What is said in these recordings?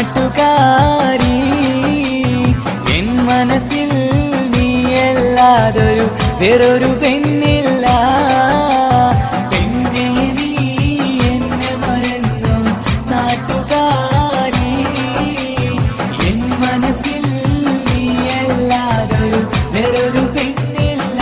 നാട്ടുകാരി N മനസ്സിൽ നീയല്ലാതൊരു വേറൊരു പെണ്ണില്ല. പെണ്ണേ നീ എന്നെ മറന്നു നാട്ടുകാരി എൻ മനസ്സിൽ നീയല്ലാതൊരു വേറൊരു പെണ്ണില്ല.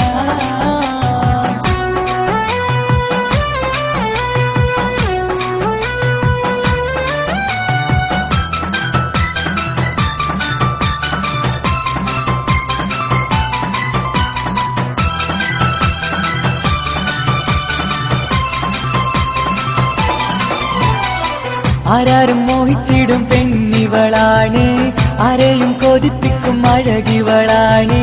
ആരാരും മോഹിച്ചിടും പെണ്ണിവളാണ്, ആരെയും കൊതിപ്പിക്കും അഴകിവളാണ്,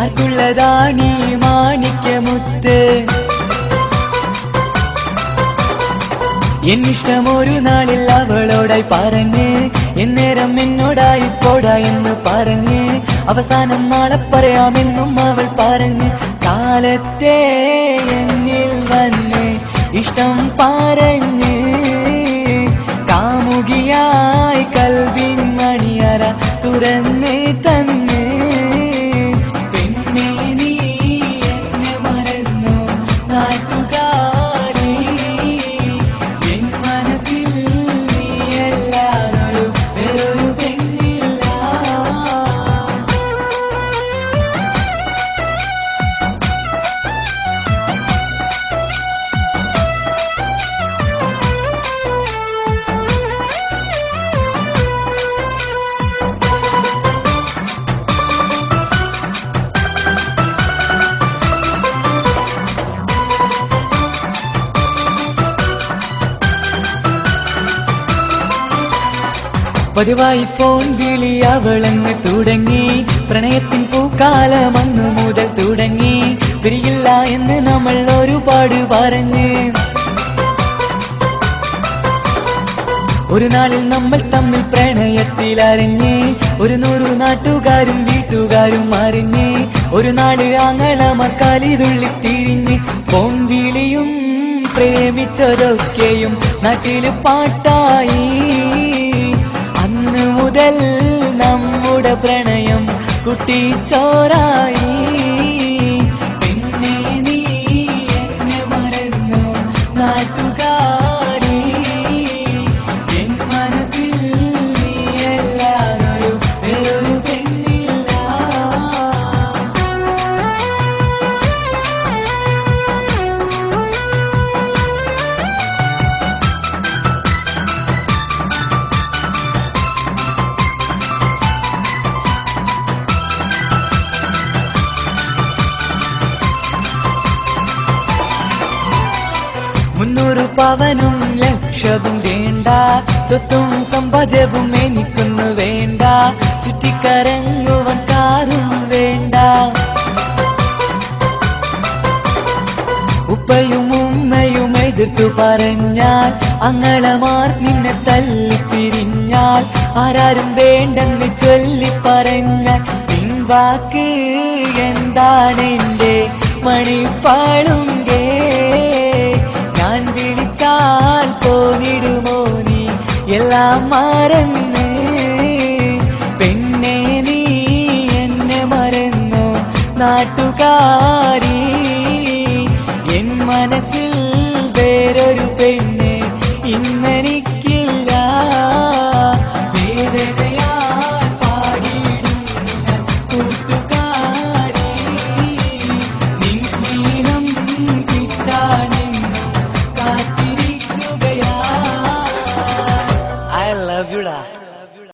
ആർക്കുള്ളതാണീ മാണിക്യമുത്ത്. എന്നിഷ്ടം ഒരു നാളിൽ അവളോടായി പറഞ്ഞ്, എന്നേരം എന്നോടായി പോടാ എന്ന് പറഞ്ഞ്, അവസാനം നാളെ പറയാമെന്നും അവൾ പറഞ്ഞ്, കാലത്തെ എന്നിൽ വന്ന് ഇഷ്ടം പറഞ്ഞ് കാമുകിയായി കൽവിൻ മണിയറ തുറന്ന് തന്ന്. പെണ്ണേ നീ എന്നെ മറന്നു നാട്ടുകാരി എൻ മനസ്സിൽ നീയല്ലാതൊരു വേറൊരു പെണ്ണില്ല. പതിവായി ഫോൺ വിളി അവളങ്ങ് തുടങ്ങി, പ്രണയത്തിൻ പൂക്കാലം അന്നു മുതൽ തുടങ്ങി. പിരിയില്ല എന്ന് നമ്മൾ ഒരുപാട് പറഞ്ഞ്, ഒരു നാളിൽ നമ്മൾ തമ്മിൽ പ്രണയത്തിലറിഞ്ഞ്, 100 നാട്ടുകാരും വീട്ടുകാരും അറിഞ്ഞ്, ഒരു നാട് ആങ്ങളമാർ കാലിതുള്ളിത്തിരിഞ്ഞ്. ഫോൺ വിളിയും പ്രേമിച്ചതൊക്കെയും നാട്ടില് പാട്ടായി. അന്ന് മുതൽ നമ്മുടെ പ്രണയം കുട്ടിച്ചോറായി. പെണ്ണേ നീ എന്നെ മറന്നു നാട്ടുകാരി എൻ മനസ്സിൽ നീയല്ലാതൊരു വേറൊരു പെണ്ണില്ല. പവനും ലക്ഷവും വേണ്ട, സ്വത്തും സമ്പാദ്യവും എനിക്കൊന്നു വേണ്ട, ചുറ്റിക്കറങ്ങുവാൻ കാറും വേണ്ട. ഉപ്പയും ഉമ്മയും എതിർത്തു പറഞ്ഞാൽ, അങ്ങളമാർ നിന്നെ തല്ലിപ്പിരിഞ്ഞാൽ, ആരാരും വേണ്ടെന്ന് ചൊല്ലി പറഞ്ഞാൽ, പിൻവാക്ക് എന്താണെന്റെ മണിപ്പാളുങ്കേ. ഞാൻ വിളിച്ചാൽ പോന്നിടുമോ നീ എല്ലാം മറന്ന്. പെണ്ണേ നീ എന്നെ മറന്നു നാട്ടുകാരി എൻ മനസ്സിൽ വേറൊരു പെണ്ണ് ഇന്ന്